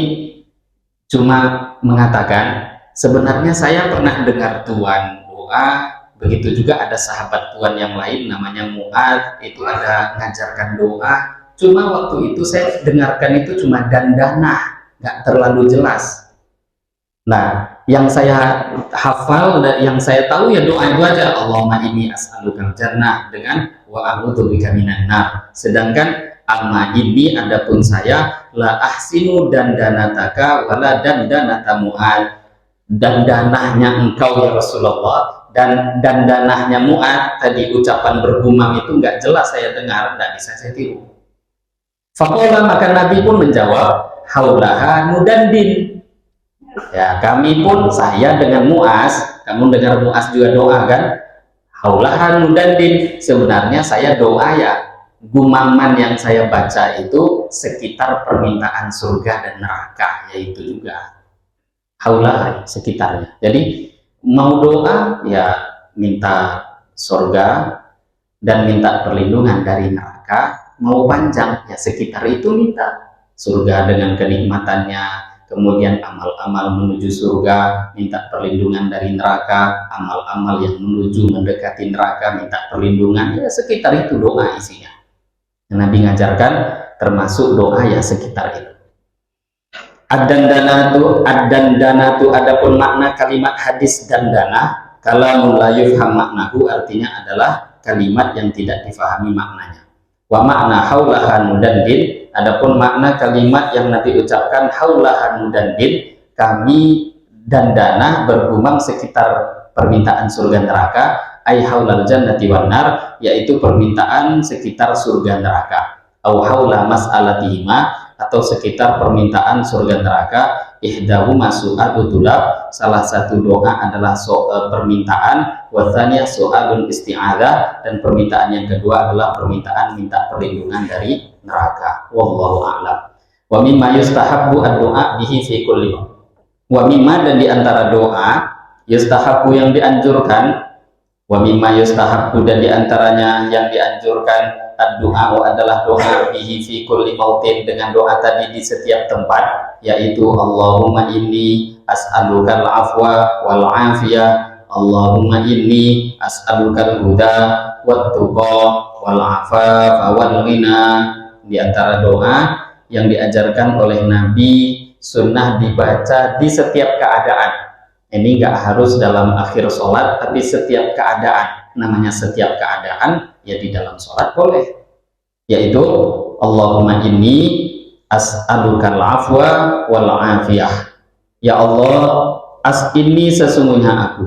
cuma mengatakan, sebenarnya saya pernah dengar Tuhan doa. Begitu juga ada sahabat Tuhan yang lain namanya Mu'adz, itu ada mengajarkan doa. Cuma waktu itu saya dengarkan itu cuma dandanah, nggak terlalu jelas. Nah, yang saya hafal dan yang saya tahu ya doa itu aja, Allahumma inni as'alukal jannah dengan wa a'udzu bika minan nar. Sedangkan amma ini adapun saya la ahsinu dan danataka wala dan danata Mu'adz. Dan danahnya engkau ya Rasulullah dan danahnya Mu'adz, tadi ucapan bergumam itu nggak jelas saya dengar, nggak bisa saya tiru. Faqala, maka Nabi pun menjawab, haulaha nudandin. Ya, kami pun, saya dengan Mu'adz, kamu dengar Mu'adz juga doa kan? Haulaha nudandin, sebenarnya saya doa ya, gumaman yang saya baca itu sekitar permintaan surga dan neraka, yaitu juga haulaha, sekitarnya. Jadi mau doa ya minta surga dan minta perlindungan dari neraka, mau panjang ya sekitar itu minta surga dengan kenikmatannya, kemudian amal-amal menuju surga minta perlindungan dari neraka, amal-amal yang menuju mendekati neraka minta perlindungan, ya sekitar itu doa isinya. Nabi ngajarkan termasuk doa ya sekitar itu. Ad-dandanatu adapun makna kalimat hadis dandana, kalamun la yufham maknahu, artinya adalah kalimat yang tidak difahami maknanya. Wa makna haulaha nudandin, adapun makna kalimat yang Nabi ucapkan haulaha nudandin, kami dandana bergumam sekitar permintaan surga neraka, ai haulal jannati wan nar, yaitu permintaan sekitar surga neraka, au haula mas'alatihima, atau sekitar permintaan surga neraka, ihdahuma su'alul tulab, salah satu doa adalah permintaan, wa tsaniyah su'alul isti'adzah, dan permintaan yang kedua adalah permintaan minta perlindungan dari neraka. Wallahu a'lam. Wa mimma yustahabbu ad-du'a bihi fi kulli. Wa mimma, dan di antara doa yustahabbu yang dianjurkan, wa mimma yustahabbu, dan di antaranya yang dianjurkan, ad-du'a adalah doa bihi fi kulli mautin, dengan doa tadi di setiap tempat, yaitu Allahumma inni as'alukal afwa wal afiyah, Allahumma inni as'alukal huda wat tuqa wal afafa wal ghina. Di antara doa yang diajarkan oleh Nabi, sunnah dibaca di setiap keadaan. Ini nggak harus dalam akhir sholat, tapi setiap keadaan. Namanya setiap keadaan, ya di dalam sholat boleh, yaitu Allahumma inni as'alukal afwa wal afiyah. Ya Allah, ini sesungguhnya aku,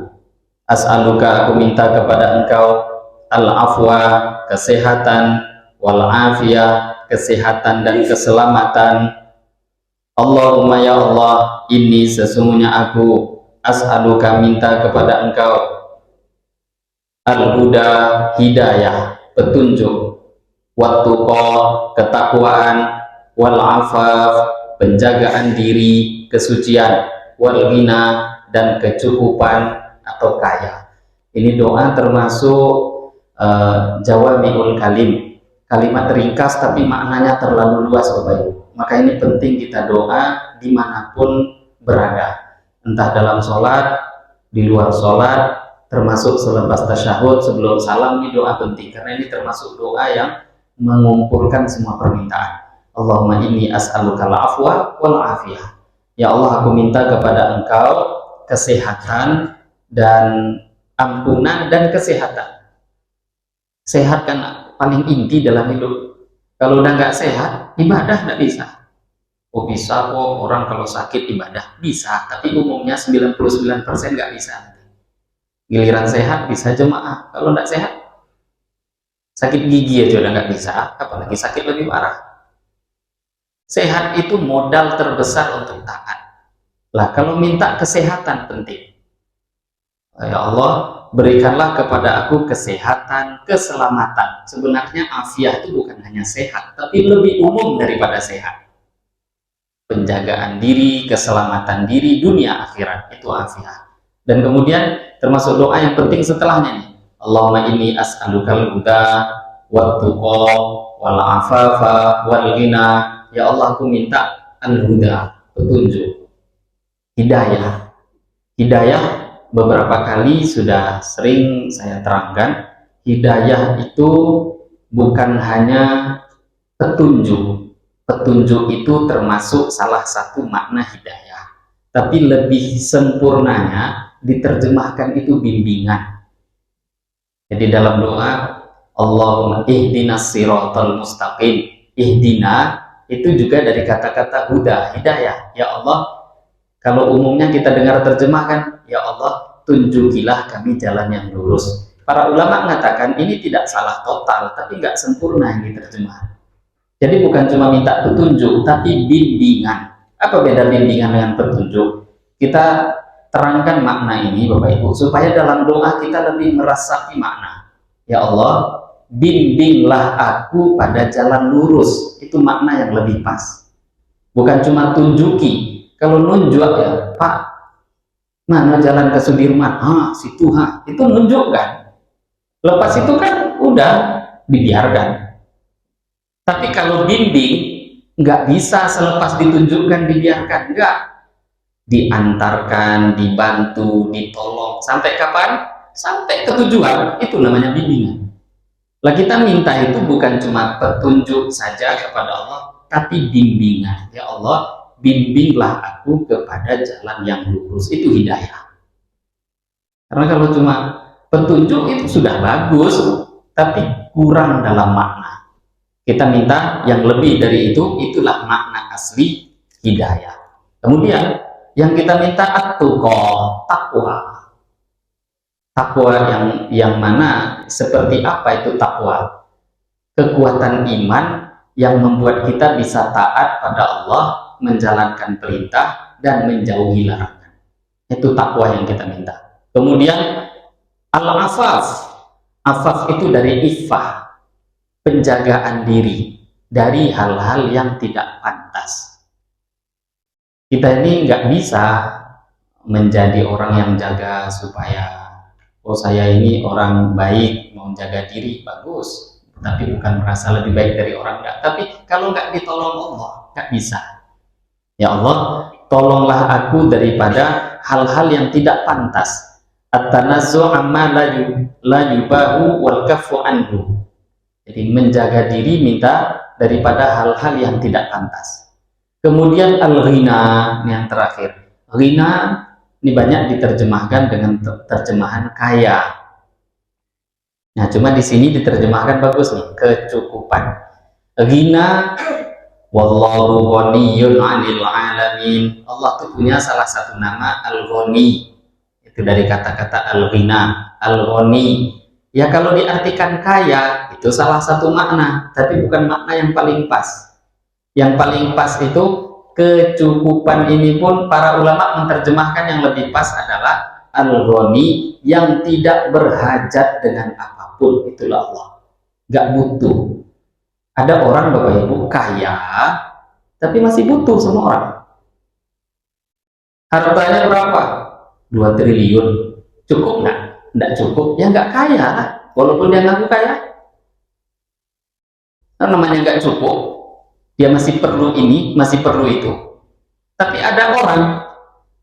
as'aluka, aku minta kepada engkau, al afwa, kesehatan, wal afiyah, kesehatan dan keselamatan. Allahumma ya Allah, ini sesungguhnya aku, as'aluka, minta kepada engkau, al-huda, hidayah, petunjuk, wattuqa, ketakwaan, wal afaf, penjagaan diri, kesucian, wal ghina, dan kecukupan atau kaya. Ini doa termasuk jawami'ul kalim, kalimat ringkas tapi maknanya terlalu luas Bapak Ibu. Maka ini penting kita doa dimanapun berada, entah dalam sholat, di luar sholat, termasuk selepas tasyahud, sebelum salam, ini doa penting karena ini termasuk doa yang mengumpulkan semua permintaan. Allahumma inni as'aluka al-afwa wal afiyah. Ya Allah, aku minta kepada Engkau kesehatan dan ampunan dan kesehatan. Sehat kan paling inti dalam hidup. Kalau udah nggak sehat, ibadah nggak bisa. Oh bisa kok, orang kalau sakit ibadah bisa, tapi umumnya 99% nggak bisa. Giliran sehat bisa jemaah, kalau nggak sehat sakit gigi aja udah nggak bisa, apalagi sakit lebih parah. Sehat itu modal terbesar untuk taat. Lah kalau minta kesehatan penting. Ya Allah, berikanlah kepada aku kesehatan, keselamatan. Sebenarnya afiah itu bukan hanya sehat, tapi lebih umum daripada sehat. Penjagaan diri, keselamatan diri, dunia akhirat, itu afiah. Dan kemudian termasuk doa yang penting setelahnya nih. Allahumma inni as'alukal huda wat tuqa wal afafa wal ghina. Ya Allah, aku minta al-huda, petunjuk, hidayah. Hidayah beberapa kali sudah sering saya terangkan, hidayah itu bukan hanya petunjuk. Petunjuk itu termasuk salah satu makna hidayah, tapi lebih sempurnanya diterjemahkan itu bimbingan. Jadi dalam doa Allahumma ihdinas siratal mustaqim, ihdina itu juga dari kata-kata huda, hidayah. Ya Allah, kalau umumnya kita dengar terjemahkan, ya Allah, tunjukilah kami jalan yang lurus. Para ulama mengatakan ini tidak salah total, tapi nggak sempurna ini terjemahan. Jadi bukan cuma minta petunjuk, tapi bimbingan. Apa beda bimbingan dengan petunjuk? Kita terangkan makna ini Bapak Ibu, supaya dalam doa kita lebih merasapi makna. Ya Allah, bimbinglah aku pada jalan lurus. Itu makna yang lebih pas. Bukan cuma tunjuki. Kalau nunjuk ya, Pak, mana jalan ke Sudirman? Situ itu nunjuk kan. Lepas itu kan udah dibiarkan. Tapi kalau bimbing, nggak bisa selepas ditunjukkan dibiarkan. Nggak. Diantarkan, dibantu, ditolong. Sampai kapan? Sampai ke tujuan. Itu namanya bimbingan. Lah kita minta itu bukan cuma petunjuk saja kepada Allah, tapi bimbingan. Ya Allah, bimbinglah aku kepada jalan yang lurus. Itu hidayah. Karena kalau cuma petunjuk itu sudah bagus, tapi kurang dalam makna. Kita minta yang lebih dari itu, itulah makna asli hidayah. Kemudian yang kita minta at-tuqa, takwa. Takwa yang mana, seperti apa itu takwa? Kekuatan iman yang membuat kita bisa taat pada Allah, menjalankan perintah dan menjauhi larangan. Itu takwa yang kita minta. Kemudian al-afaf. Afaf itu dari iffah, penjagaan diri dari hal-hal yang tidak pantas. Kita ini nggak bisa menjadi orang yang jaga supaya oh saya ini orang baik, mau jaga diri, bagus, tapi bukan merasa lebih baik dari orang. Enggak. Tapi kalau nggak ditolong Allah, nggak bisa. Ya Allah, tolonglah aku daripada hal-hal yang tidak pantas. At-tanazzu' amma la yubahu wal kaffu anhu. Jadi menjaga diri, minta daripada hal-hal yang tidak pantas. Kemudian al-ghina, yang terakhir. Ghina ini banyak diterjemahkan dengan terjemahan kaya. Nah, cuma di sini diterjemahkan bagus nih, kecukupan. Ghina, wallahu ghaniyun 'anil 'alamin. Allah tuh punya salah satu nama al-ghani. Itu dari kata-kata al-ghina, al-ghani. Ya kalau diartikan kaya, itu salah satu makna, tapi bukan makna yang paling pas. Yang paling pas itu kecukupan ini pun para ulama menerjemahkan yang lebih pas adalah al-ghani, yang tidak berhajat dengan apapun. Itulah Allah, nggak butuh. Ada orang Bapak Ibu kaya tapi masih butuh sama orang. Hartanya berapa? 2 triliun. Cukup nggak? Nggak cukup, ya nggak kaya lah, walaupun dia ngaku kaya. Namanya nggak cukup, dia masih perlu ini, masih perlu itu. Tapi ada orang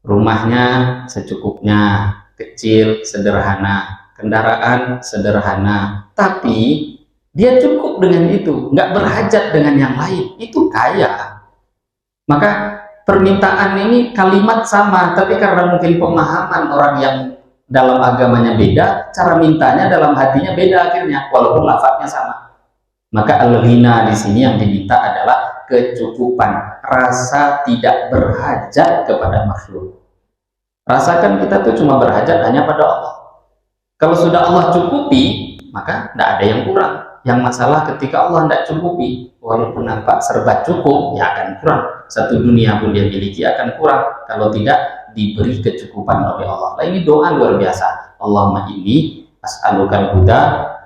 rumahnya secukupnya, kecil, sederhana, kendaraan sederhana, tapi dia cukup dengan itu, nggak berhajat dengan yang lain, itu kaya. Maka permintaan ini kalimat sama, tapi karena mungkin pemahaman orang yang dalam agamanya beda, cara mintanya dalam hatinya beda akhirnya, walaupun lafadznya sama. Maka al-ghina di sini yang diminta adalah kecukupan, rasa tidak berhajat kepada makhluk. Rasakan kita tuh cuma berhajat hanya pada Allah. Kalau sudah Allah cukupi, maka tidak ada yang kurang. Yang masalah ketika Allah tidak cukupi, walaupun nampak serba cukup, ya akan kurang. Satu dunia pun dia miliki akan kurang kalau tidak diberi kecukupan oleh Allah. Nah, ini doa luar biasa. Allahumma inni as'alukal huda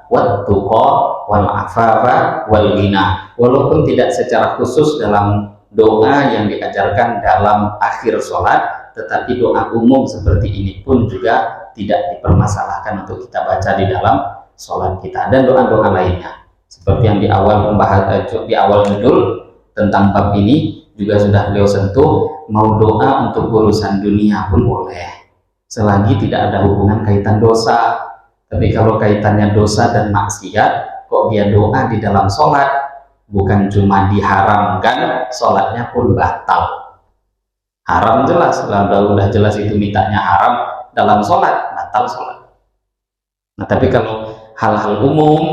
wat tuqa wal afafa wal ghina. Walaupun tidak secara khusus dalam doa yang diajarkan dalam akhir sholat, tetapi doa umum seperti ini pun juga tidak dipermasalahkan untuk kita baca di dalam sholat kita, dan doa-doa lainnya seperti yang di awal di awal judul tentang bab ini juga sudah beliau sentuh. Mau doa untuk urusan dunia pun boleh selagi tidak ada hubungan kaitan dosa. Tapi kalau kaitannya dosa dan maksiat, kok dia doa di dalam sholat, bukan cuma diharamkan, sholatnya pun batal. Haram jelas, udah jelas itu mintanya haram dalam sholat, batal sholat. Nah, tapi kalau hal-hal umum,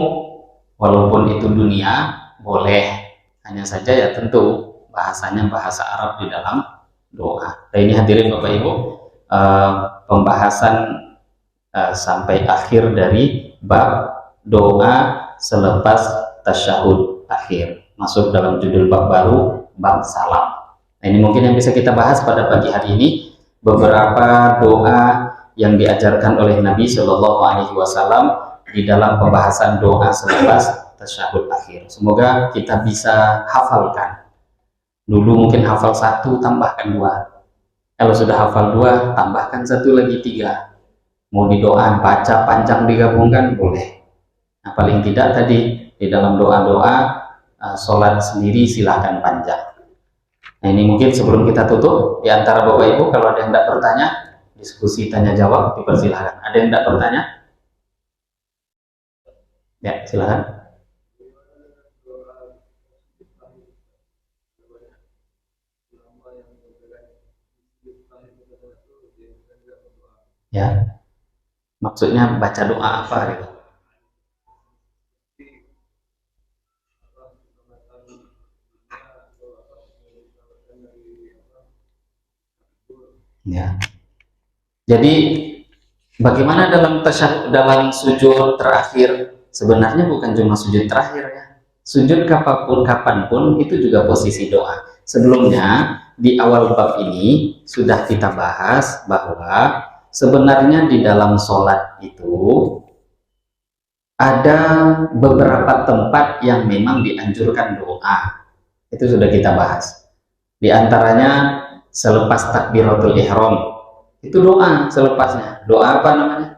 walaupun itu dunia, boleh. Hanya saja ya tentu bahasanya bahasa Arab di dalam doa. Nah, ini hadirin Bapak Ibu, pembahasan sampai akhir dari bab doa selepas tasyahud akhir. Masuk dalam judul bab baru, bab salam. Nah, ini mungkin yang bisa kita bahas pada pagi hari ini, beberapa doa yang diajarkan oleh Nabi Shallallahu Alaihi Wasallam di dalam pembahasan doa selepas tasyahud akhir. Semoga kita bisa hafalkan. Dulu mungkin hafal 1, tambahkan 2. Kalau sudah hafal 2, tambahkan 1 lagi 3. Mau di doa baca panjang digabungkan boleh. Nah, paling tidak tadi di dalam doa-doa sholat sendiri silahkan panjang. Nah, ini mungkin sebelum kita tutup, di antara Bapak Ibu kalau ada yang tidak bertanya, diskusi tanya jawab dipersilahkan. Ada yang tidak bertanya? Ya, silahkan. Ya, maksudnya baca doa apa gitu? Ya. Jadi bagaimana dalam sujud terakhir? Sebenarnya bukan cuma sujud terakhir ya. Sujud kapanpun itu juga posisi doa. Sebelumnya di awal bab ini sudah kita bahas bahwa sebenarnya di dalam sholat itu ada beberapa tempat yang memang dianjurkan doa. Itu sudah kita bahas. Di antaranya selepas takbiratul ihram, itu doa selepasnya. Doa apa namanya?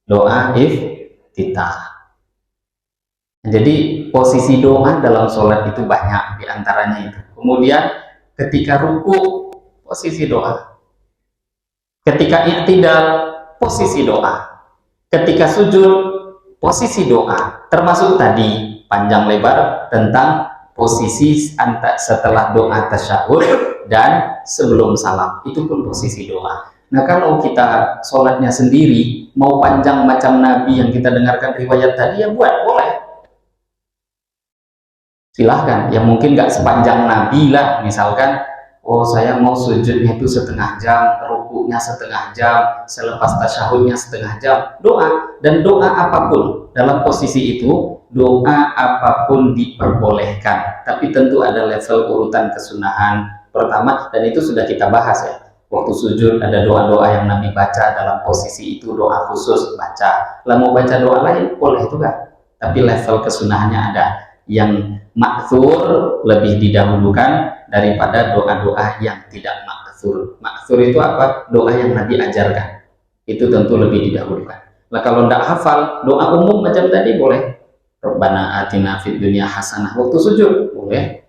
Doa iftitah. Jadi posisi doa dalam sholat itu banyak, di antaranya itu. Kemudian ketika ruku, posisi doa. Ketika i'tidal, posisi doa. Ketika sujud, posisi doa. Termasuk tadi panjang lebar tentang posisi setelah doa tasyahud dan sebelum salam, itu pun posisi doa. Nah, kalau kita sholatnya sendiri mau panjang macam Nabi yang kita dengarkan riwayat tadi, ya buat, boleh, silahkan. Ya mungkin nggak sepanjang Nabi lah, misalkan oh saya mau sujudnya itu setengah jam, rukunya setengah jam, selepas tasyahudnya setengah jam, doa. Dan doa apapun dalam posisi itu, doa apapun diperbolehkan, tapi tentu ada level urutan kesunahan pertama, dan itu sudah kita bahas ya. Waktu sujud ada doa-doa yang Nabi baca dalam posisi itu, doa khusus baca. Lah mau baca doa lain boleh juga, tapi level kesunahannya ada. Yang ma'thur lebih didahulukan daripada doa-doa yang tidak ma'thur. Ma'thur itu apa? Doa yang Nabi ajarkan, itu tentu lebih didahulukan. Nah, kalau tidak hafal, doa umum macam tadi boleh. Rabbana atina fid dunya hasanah, waktu sujud boleh.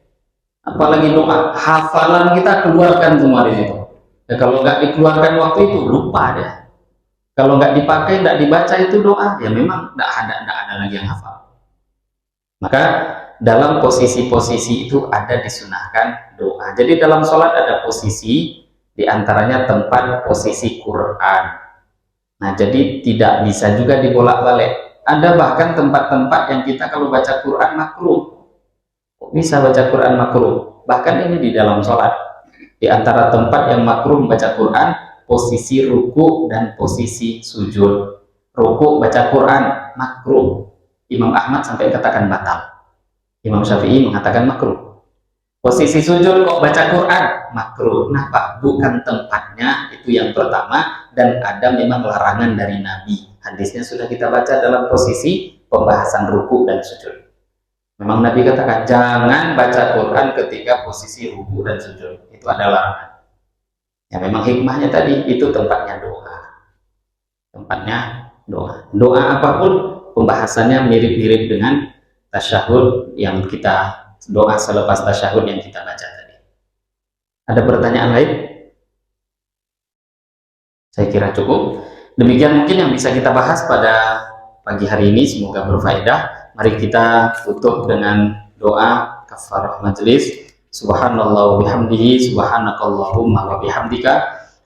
Apalagi doa hafalan kita keluarkan semua di situ. Ya, kalau nggak dikeluarkan waktu itu lupa deh. Kalau nggak dipakai, nggak dibaca itu doa, ya memang nggak ada lagi yang hafal. Maka dalam posisi-posisi itu ada disunahkan doa. Jadi dalam sholat ada posisi, diantaranya tempat posisi Quran. Nah, jadi tidak bisa juga dibolak-balik. Ada bahkan tempat-tempat yang kita kalau baca Quran makruh. Bisa baca Quran makruh. Bahkan ini di dalam sholat. Di antara tempat yang makruh membaca Quran, posisi ruku dan posisi sujud. Ruku baca Quran makruh. Imam Ahmad sampai katakan batal. Imam Syafi'i mengatakan makruh. Posisi sujud kok baca Quran makruh. Kenapa? Bukan tempatnya, itu yang pertama, dan ada memang larangan dari Nabi. Hadisnya sudah kita baca dalam posisi pembahasan ruku dan sujud. Memang Nabi katakan jangan baca Quran ketika posisi ruku dan sujud. Itu ada larangan. Ya memang hikmahnya tadi, itu tempatnya doa. Tempatnya doa. Doa apapun pembahasannya mirip-mirip dengan tasyahud yang kita, doa selepas tasyahud yang kita baca tadi. Ada pertanyaan lain? Saya kira cukup. Demikian mungkin yang bisa kita bahas pada pagi hari ini, semoga berfaedah. Mari kita tutup dengan doa kafarah majelis. Subhanallah wa bihamdihi, subhanakallahumma wa bihamdika,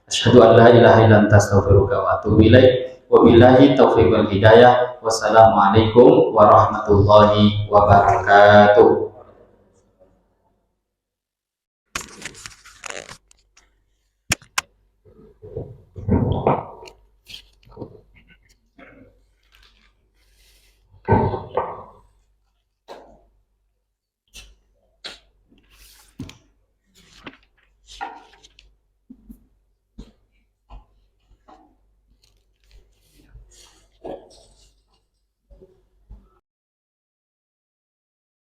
asyhadu an la ilaha illa anta astaghfiruka wa atubu ilaik. Wabillahi taufiq wal hidayah. Wassalamualaikum warahmatullahi wabarakatuh.